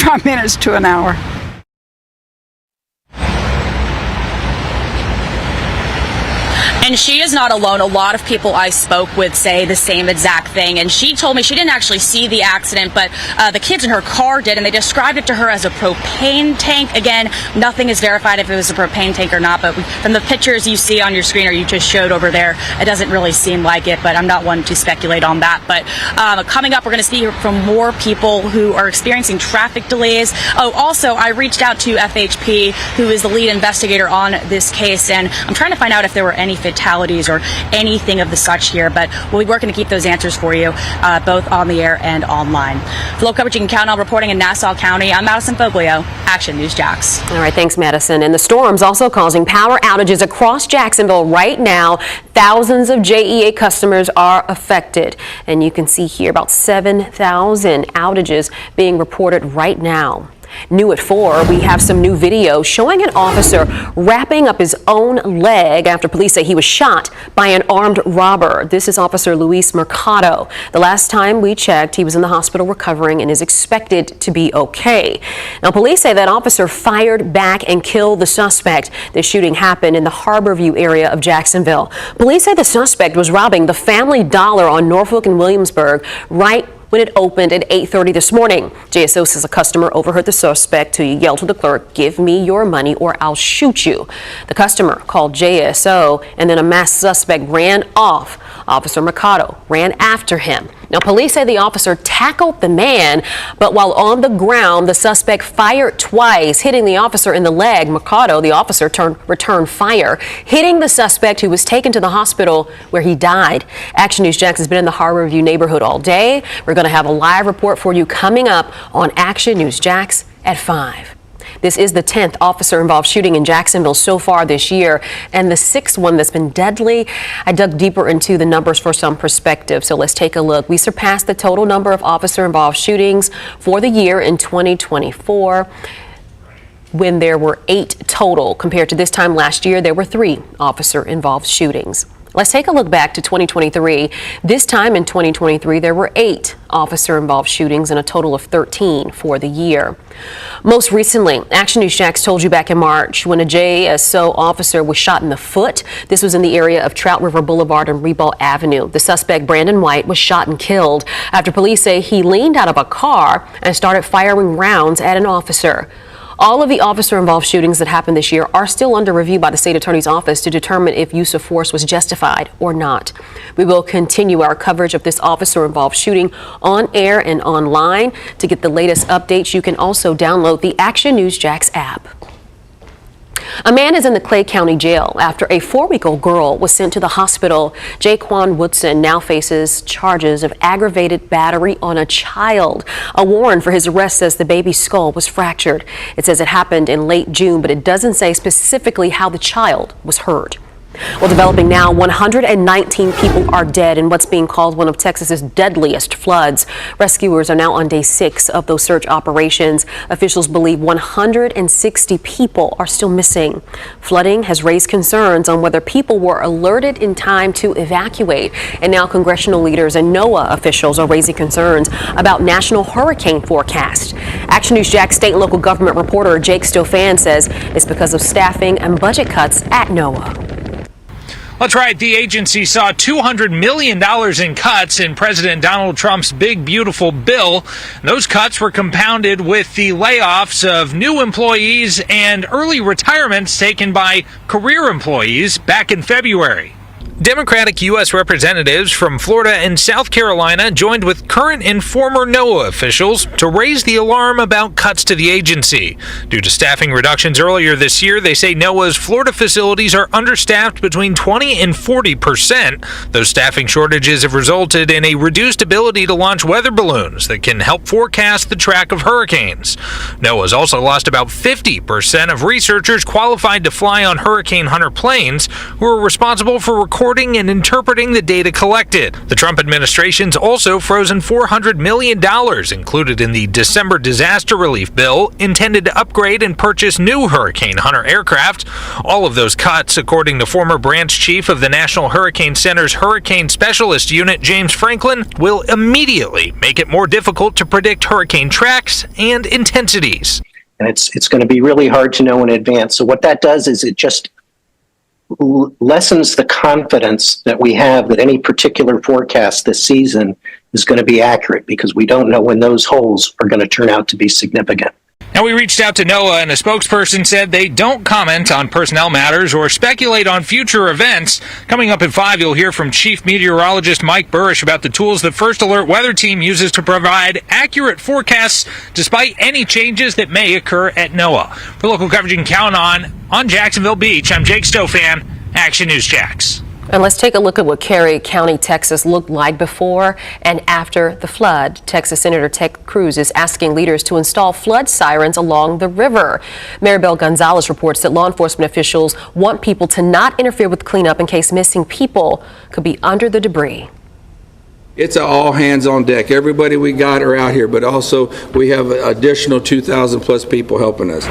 45 minutes to an hour. And she is not alone. A lot of people I spoke with say the same exact thing. And she told me she didn't actually see the accident, but the kids in her car did, and they described it to her as a propane tank. Again, nothing is verified if it was a propane tank or not, but from the pictures you see on your screen or you just showed over there, it doesn't really seem like it, but I'm not one to speculate on that. But coming up, we're going to see from more people who are experiencing traffic delays. Oh, also, I reached out to FHP, who is the lead investigator on this case, and I'm trying to find out if there were any fatalities or anything of the such here, but we'll be working to keep those answers for you, both on the air and online. For local coverage you can count on. Reporting in Nassau County, I'm Madison Foglio, Action News Jax. All right, thanks, Madison. And the storm's also causing power outages across Jacksonville right now. Thousands of JEA customers are affected, and you can see here about 7,000 outages being reported right now. New at 4, we have some new video showing an officer wrapping up his own leg after police say he was shot by an armed robber. This is Officer Luis Mercado. The last time we checked, he was in the hospital recovering and is expected to be okay. Now, police say that officer fired back and killed the suspect. This shooting happened in the Harborview area of Jacksonville. Police say the suspect was robbing the Family Dollar on Norfolk and Williamsburg right when it opened at 8:30 this morning. JSO says a customer overheard the suspect to yell to the clerk, "Give me your money or I'll shoot you." The customer called JSO and then a masked suspect ran off. Officer Mercado ran after him. Now, police say the officer tackled the man, but while on the ground, the suspect fired twice, hitting the officer in the leg. Mercado, the officer, returned fire, hitting the suspect, who was taken to the hospital where he died. Action News Jax has been in the Harborview neighborhood all day. We're going to have a live report for you coming up on Action News Jax at 5. This is the 10th officer-involved shooting in Jacksonville so far this year, and the 6th one that's been deadly. I dug deeper into the numbers for some perspective, so let's take a look. We surpassed the total number of officer-involved shootings for the year in 2024, when there were 8 total. Compared to this time last year, there were 3 officer-involved shootings. Let's take a look back to 2023. This time in 2023, there were 8 officer-involved shootings and a total of 13 for the year. Most recently, Action News Jax told you back in March when a JSO officer was shot in the foot. This was in the area of Trout River Boulevard and Ribault Avenue. The suspect, Brandon White, was shot and killed after police say he leaned out of a car and started firing rounds at an officer. All of the officer-involved shootings that happened this year are still under review by the state attorney's office to determine if use of force was justified or not. We will continue our coverage of this officer-involved shooting on air and online. To get the latest updates, you can also download the Action News Jax app. A man is in the Clay County Jail after a 4-week-old girl was sent to the hospital. Jaquan Woodson now faces charges of aggravated battery on a child. A warrant for his arrest says the baby's skull was fractured. It says it happened in late June, but it doesn't say specifically how the child was hurt. Well, developing now, 119 people are dead in what's being called one of Texas's deadliest floods. Rescuers are now on day 6 of those search operations. Officials believe 160 people are still missing. Flooding has raised concerns on whether people were alerted in time to evacuate. And now congressional leaders and NOAA officials are raising concerns about national hurricane forecast. Action News Jax state and local government reporter Jake Stofan says it's because of staffing and budget cuts at NOAA. That's right. The agency saw $200 million in cuts in President Donald Trump's big, beautiful bill. Those cuts were compounded with the layoffs of new employees and early retirements taken by career employees back in February. Democratic U.S. representatives from Florida and South Carolina joined with current and former NOAA officials to raise the alarm about cuts to the agency. Due to staffing reductions earlier this year, they say NOAA's Florida facilities are understaffed between 20 and 40%. Those staffing shortages have resulted in a reduced ability to launch weather balloons that can help forecast the track of hurricanes. NOAA's also lost about 50% of researchers qualified to fly on Hurricane Hunter planes, who are responsible for recording recording and interpreting the data collected. The Trump administration's also frozen $400 million included in the December disaster relief bill intended to upgrade and purchase new Hurricane Hunter aircraft. All of those cuts, according to former branch chief of the National Hurricane Center's Hurricane Specialist Unit, James Franklin, will immediately make it more difficult to predict hurricane tracks and intensities. And it's going to be really hard to know in advance. So what that does is it just lessens the confidence that we have that any particular forecast this season is going to be accurate, because we don't know when those holes are going to turn out to be significant. Now, we reached out to NOAA, and a spokesperson said they don't comment on personnel matters or speculate on future events. Coming up at 5, you'll hear from Chief Meteorologist Mike Burrish about the tools the First Alert Weather Team uses to provide accurate forecasts despite any changes that may occur at NOAA. For local coverage you can count on Jacksonville Beach, I'm Jake Stofan, Action News Jax. And let's take a look at what Carey County, Texas looked like before and after the flood. Texas Senator Ted Cruz is asking leaders to install flood sirens along the river. Maribel Gonzalez reports that law enforcement officials want people to not interfere with cleanup in case missing people could be under the debris. It's all hands on deck. Everybody we got are out here, but also we have additional 2,000 plus people helping us.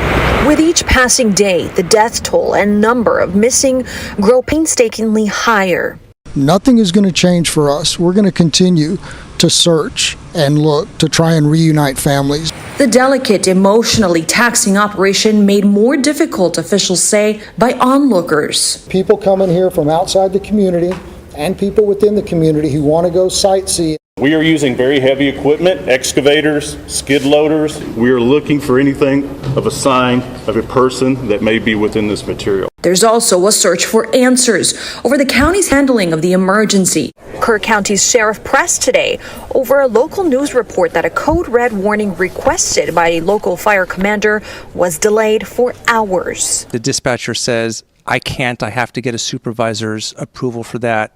With each passing day, the death toll and number of missing grow painstakingly higher. Nothing is going to change for us. We're going to continue to search and look to try and reunite families. The delicate, emotionally taxing operation made more difficult, officials say, by onlookers. People coming here from outside the community and people within the community who want to go sightsee. We are using very heavy equipment, excavators, skid loaders. We are looking for anything of a sign of a person that may be within this material. There's also a search for answers over the county's handling of the emergency. Kerr County's sheriff pressed today over a local news report that a code red warning requested by a local fire commander was delayed for hours. The dispatcher says, I have to get a supervisor's approval for that.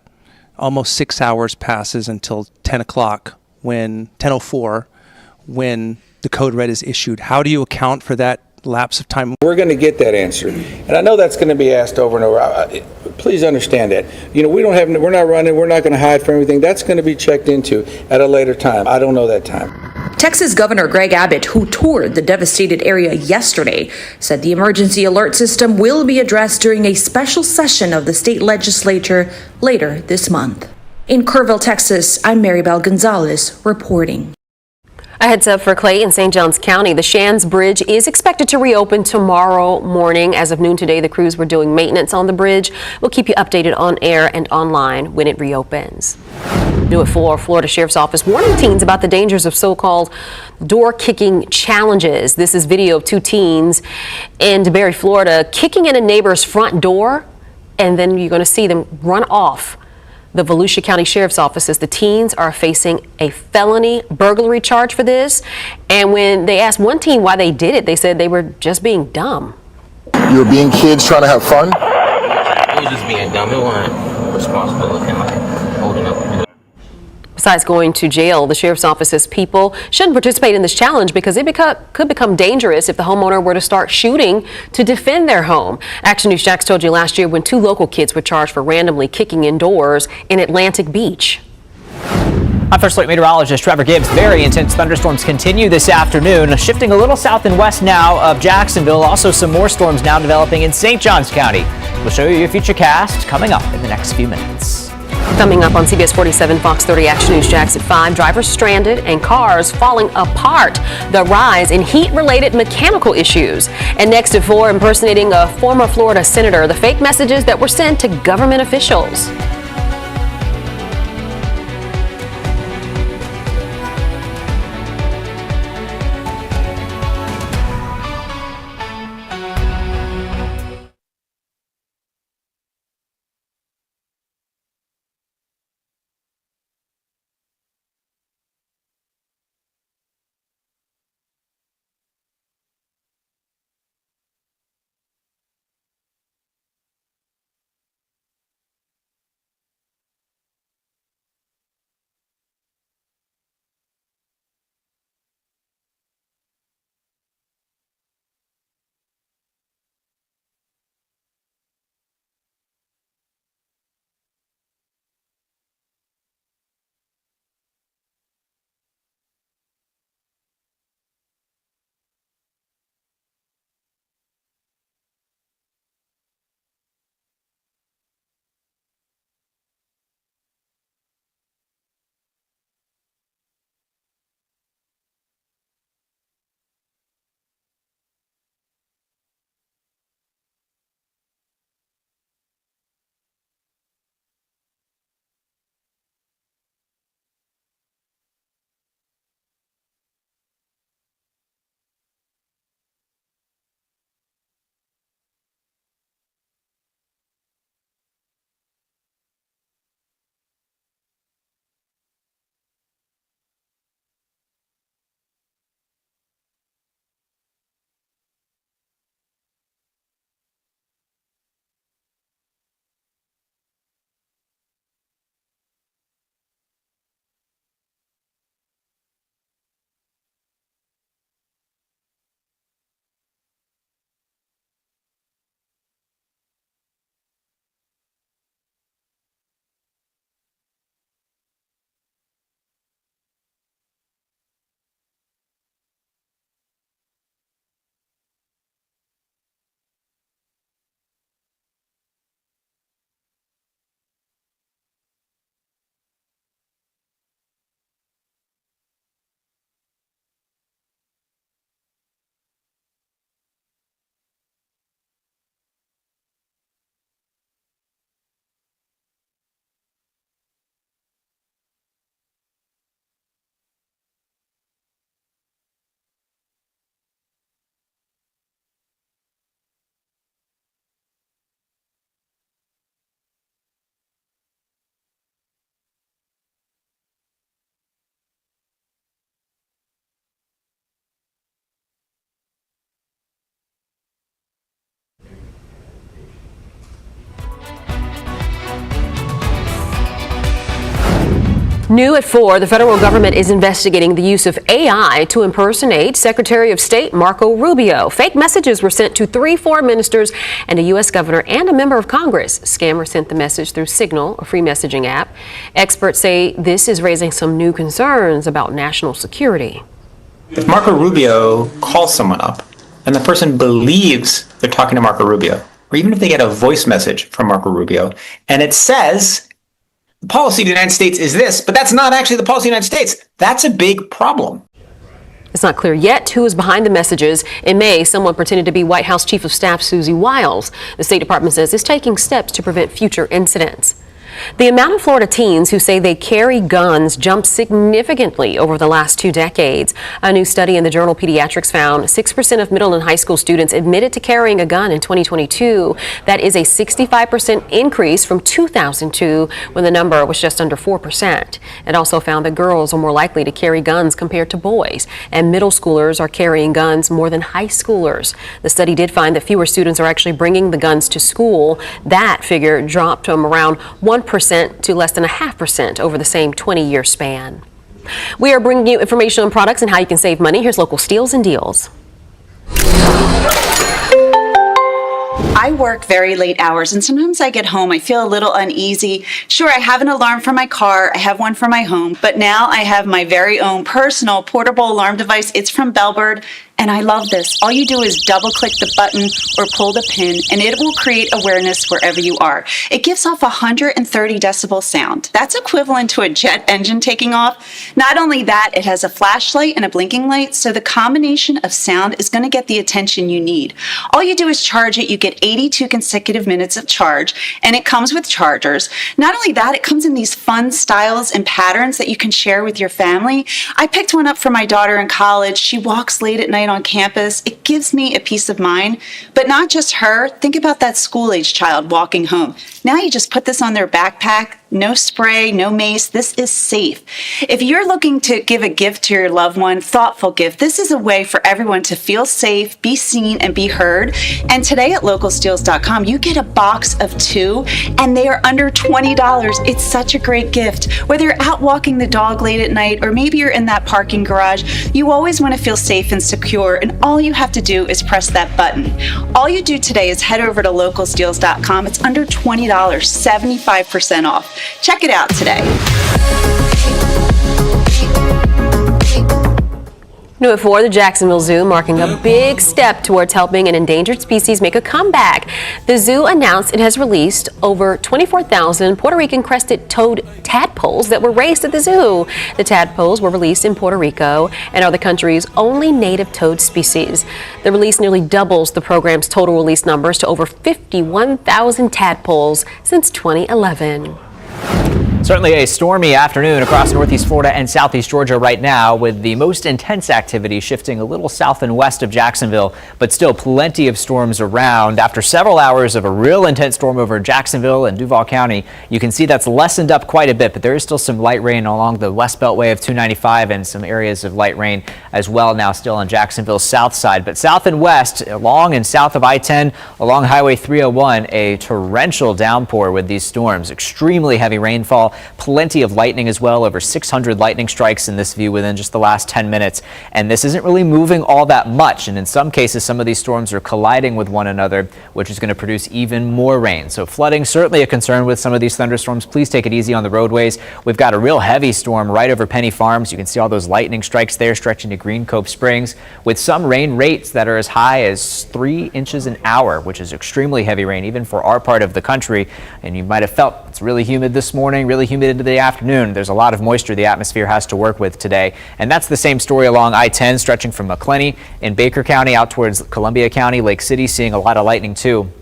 Almost 6 hours passes until 10 o'clock, 10:04, when the code red is issued. How do you account for that lapse of time? We're going to get that answer, and I know that's going to be asked over and over. Please understand that. We're not running. We're not going to hide from everything. That's going to be checked into at a later time. I don't know that time. Texas Governor Greg Abbott, who toured the devastated area yesterday, said the emergency alert system will be addressed during a special session of the state legislature later this month. In Kerrville, Texas, I'm Maribel Gonzalez reporting. A heads up for Clay in St. Johns County. The Shands Bridge is expected to reopen tomorrow morning. As of noon today, the crews were doing maintenance on the bridge. We'll keep you updated on air and online when it reopens. New at 4, Florida Sheriff's Office warning teens about the dangers of so-called door-kicking challenges. This is video of 2 teens in DeBary, Florida, kicking in a neighbor's front door, and then you're going to see them run off. The Volusia County Sheriff's Office says the teens are facing a felony burglary charge for this. And when they asked one teen why they did it, they said they were just being dumb. You were being kids trying to have fun? It was just being dumb. It wasn't responsible looking like holding up. Besides going to jail, the Sheriff's Office says people shouldn't participate in this challenge because it could become dangerous if the homeowner were to start shooting to defend their home. Action News Jax told you last year when 2 local kids were charged for randomly kicking in doors in Atlantic Beach. I'm First Alert Meteorologist Trevor Gibbs. Very intense thunderstorms continue this afternoon, shifting a little south and west now of Jacksonville. Also some more storms now developing in St. Johns County. We'll show you your futurecast coming up in the next few minutes. Coming up on CBS 47 Fox 30 Action News Jax at 5, drivers stranded and cars falling apart. The rise in heat-related mechanical issues. And next at 4, impersonating a former Florida senator, the fake messages that were sent to government officials. New at 4, the federal government is investigating the use of AI to impersonate Secretary of State Marco Rubio. Fake messages were sent to 3 foreign ministers and a U.S. governor and a member of Congress. Scammers sent the message through Signal, a free messaging app. Experts say this is raising some new concerns about national security. If Marco Rubio calls someone up and the person believes they're talking to Marco Rubio, or even if they get a voice message from Marco Rubio and it says, the policy of the United States is this, but that's not actually the policy of the United States. That's a big problem. It's not clear yet who is behind the messages. In May, someone pretended to be White House Chief of Staff Susie Wiles. The State Department says it's taking steps to prevent future incidents. The amount of Florida teens who say they carry guns jumped significantly over the last 2 decades. A new study in the journal Pediatrics found 6% of middle and high school students admitted to carrying a gun in 2022. That is a 65% increase from 2002, when the number was just under 4%. It also found that girls are more likely to carry guns compared to boys, and middle schoolers are carrying guns more than high schoolers. The study did find that fewer students are actually bringing the guns to school. That figure dropped from around 1% to less than 0.5% over the same 20-year span. We are bringing you information on products and how you can save money. Here's local steals and deals. I work very late hours, and sometimes I get home, I feel a little uneasy. Sure, I have an alarm for my car, I have one for my home, but now I have my very own personal portable alarm device. It's from Bellbird, and I love this. All you do is double-click the button or pull the pin, and it will create awareness wherever you are. It gives off 130 decibel sound. That's equivalent to a jet engine taking off. Not only that, it has a flashlight and a blinking light, so the combination of sound is going to get the attention you need. All you do is charge it. You get 82 consecutive minutes of charge, and it comes with chargers. Not only that, it comes in these fun styles and patterns that you can share with your family. I picked one up for my daughter in college. She walks late at night on campus. It gives me a peace of mind, but not just her. Think about that school-age child walking home. Now you just put this on their backpack. No spray, no mace. This is safe. If you're looking to give a gift to your loved one, thoughtful gift, this is a way for everyone to feel safe, be seen, and be heard. And today at localsteals.com, you get a box of 2, and they are under $20. It's such a great gift. Whether you're out walking the dog late at night, or maybe you're in that parking garage, you always want to feel safe and secure, and all you have to do is press that button. All you do today is head over to localsteals.com. It's under $20, 75% off. Check it out today. New at 4, the Jacksonville Zoo marking a big step towards helping an endangered species make a comeback. The zoo announced it has released over 24,000 Puerto Rican crested toad tadpoles that were raised at the zoo. The tadpoles were released in Puerto Rico and are the country's only native toad species. The release nearly doubles the program's total release numbers to over 51,000 tadpoles since 2011. Certainly a stormy afternoon across northeast Florida and southeast Georgia right now, with the most intense activity shifting a little south and west of Jacksonville, but still plenty of storms around. After several hours of a real intense storm over Jacksonville and Duval County, you can see that's lessened up quite a bit, but there is still some light rain along the west beltway of 295 and some areas of light rain as well now still on Jacksonville's south side. But south and west, along and south of I-10, along Highway 301, a torrential downpour with these storms. Extremely heavy rainfall. Plenty of lightning as well, over 600 lightning strikes in this view within just the last 10 minutes. And this isn't really moving all that much. And in some cases, some of these storms are colliding with one another, which is going to produce even more rain. So flooding, certainly a concern with some of these thunderstorms. Please take it easy on the roadways. We've got a real heavy storm right over Penny Farms. You can see all those lightning strikes there stretching to Green Cove Springs, with some rain rates that are as high as 3 inches an hour, which is extremely heavy rain, even for our part of the country. And you might have felt it's really humid this morning, really humid into the afternoon. There's a lot of moisture the atmosphere has to work with today. And that's the same story along I-10, stretching from McClenny in Baker County out towards Columbia County, Lake City, seeing a lot of lightning too.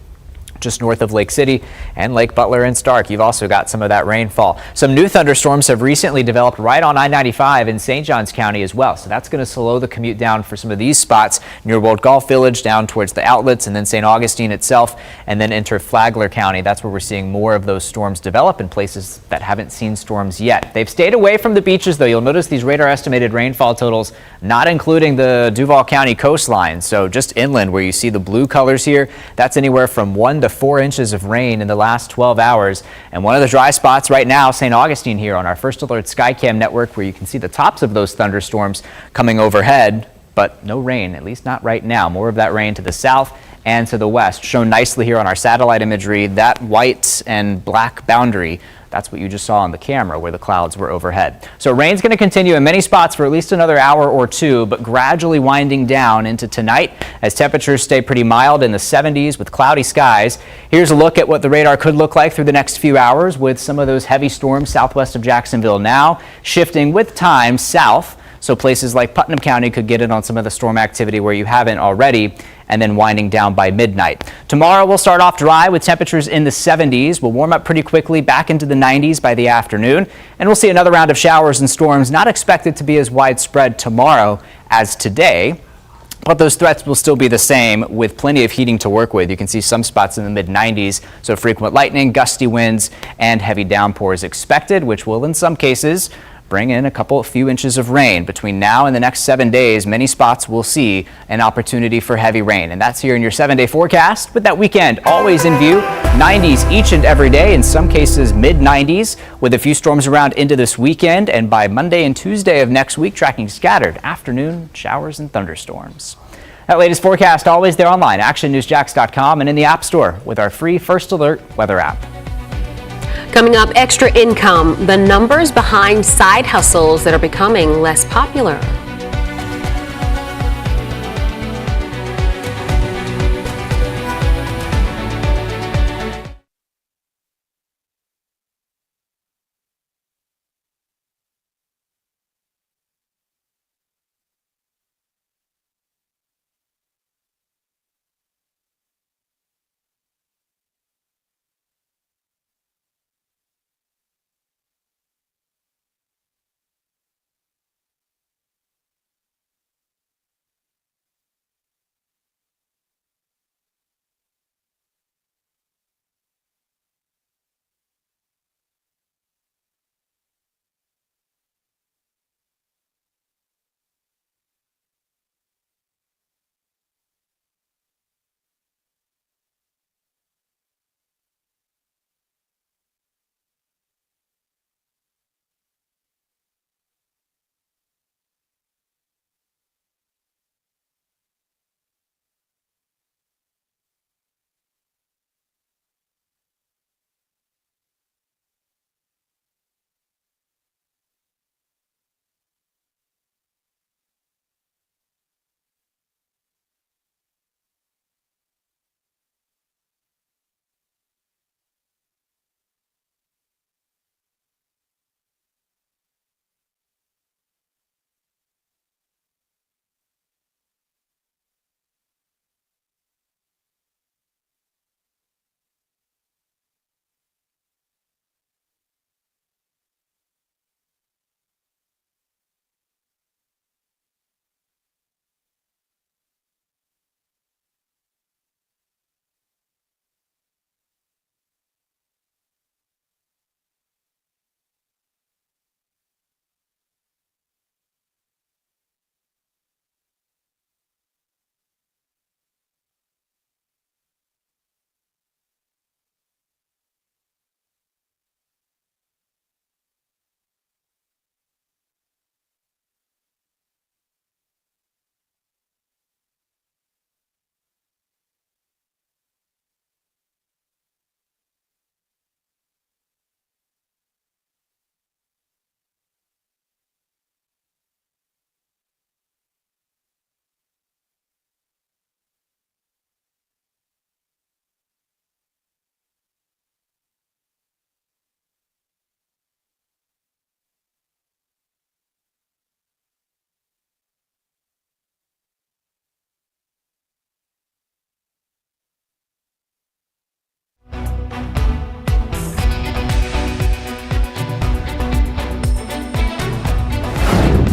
Just north of Lake City and Lake Butler and Stark, you've also got some of that rainfall. Some new thunderstorms have recently developed right on I-95 in St. Johns County as well. So that's going to slow the commute down for some of these spots near World Golf Village, down towards the outlets, and then St. Augustine itself, and then enter Flagler County. That's where we're seeing more of those storms develop in places that haven't seen storms yet. They've stayed away from the beaches, though. You'll notice these radar estimated rainfall totals, not including the Duval County coastline. So just inland where you see the blue colors here, that's anywhere from 1 to to 4 inches of rain in the last 12 hours. And one of the dry spots right now, St. Augustine here on our First Alert Skycam network, where you can see the tops of those thunderstorms coming overhead, but no rain, at least not right now. More of that rain to the south and to the west. Shown nicely here on our satellite imagery, that white and black boundary, that's what you just saw on the camera where the clouds were overhead. So rain's going to continue in many spots for at least another hour or two, but gradually winding down into tonight as temperatures stay pretty mild in the 70s with cloudy skies. Here's a look at what the radar could look like through the next few hours with some of those heavy storms southwest of Jacksonville now shifting with time south. So places like Putnam County could get in on some of the storm activity where you haven't already, and then winding down by midnight. Tomorrow we'll start off dry with temperatures in the 70s. We'll warm up pretty quickly back into the 90s by the afternoon, and we'll see another round of showers and storms not expected to be as widespread tomorrow as today. But those threats will still be the same with plenty of heating to work with. You can see some spots in the mid-90s, so frequent lightning, gusty winds, and heavy downpours expected, which will in some cases bring in a few inches of rain. Between now and the next 7 days, many spots will see an opportunity for heavy rain. And that's here in your 7-day forecast with that weekend always in view. 90s each and every day, in some cases mid-90s, with a few storms around into this weekend. And by Monday and Tuesday of next week, tracking scattered afternoon showers and thunderstorms. That latest forecast always there online, actionnewsjax.com, and in the App Store with our free First Alert weather app. Coming up, extra income, the numbers behind side hustles that are becoming less popular.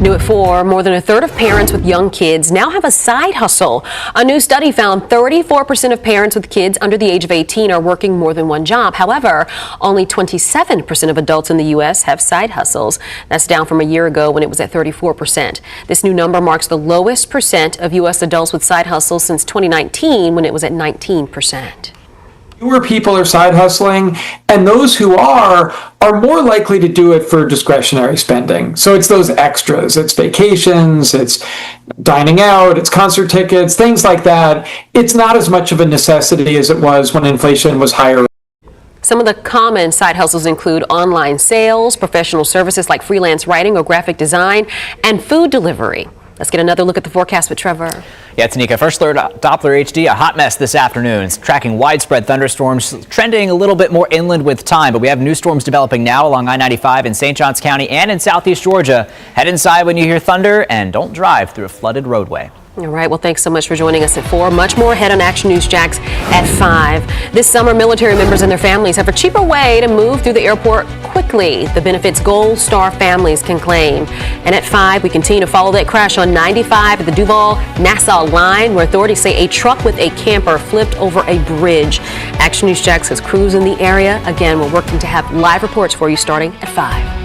New at 4, more than a third of parents with young kids now have a side hustle. A new study found 34% of parents with kids under the age of 18 are working more than one job. However, only 27% of adults in the U.S. have side hustles. That's down from a year ago when it was at 34%. This new number marks the lowest percent of U.S. adults with side hustles since 2019 when it was at 19%. Fewer people are side hustling, and those who are more likely to do it for discretionary spending. So it's those extras, it's vacations, it's dining out, it's concert tickets, things like that. It's not as much of a necessity as it was when inflation was higher. Some of the common side hustles include online sales, professional services like freelance writing or graphic design, and food delivery. Let's get another look at the forecast with Trevor. Yeah, Tanika, First Alert Doppler HD, a hot mess this afternoon. It's tracking widespread thunderstorms, trending a little bit more inland with time, but we have new storms developing now along I-95 in St. Johns County and in southeast Georgia. Head inside when you hear thunder and don't drive through a flooded roadway. All right, well, thanks so much for joining us at 4. Much more ahead on Action News Jax at 5. This summer, military members and their families have a cheaper way to move through the airport quickly. The benefits Gold Star families can claim. And at 5, we continue to follow that crash on 95 at the Duval-Nassau line, where authorities say a truck with a camper flipped over a bridge. Action News Jax has crews in the area. Again, we're working to have live reports for you starting at 5.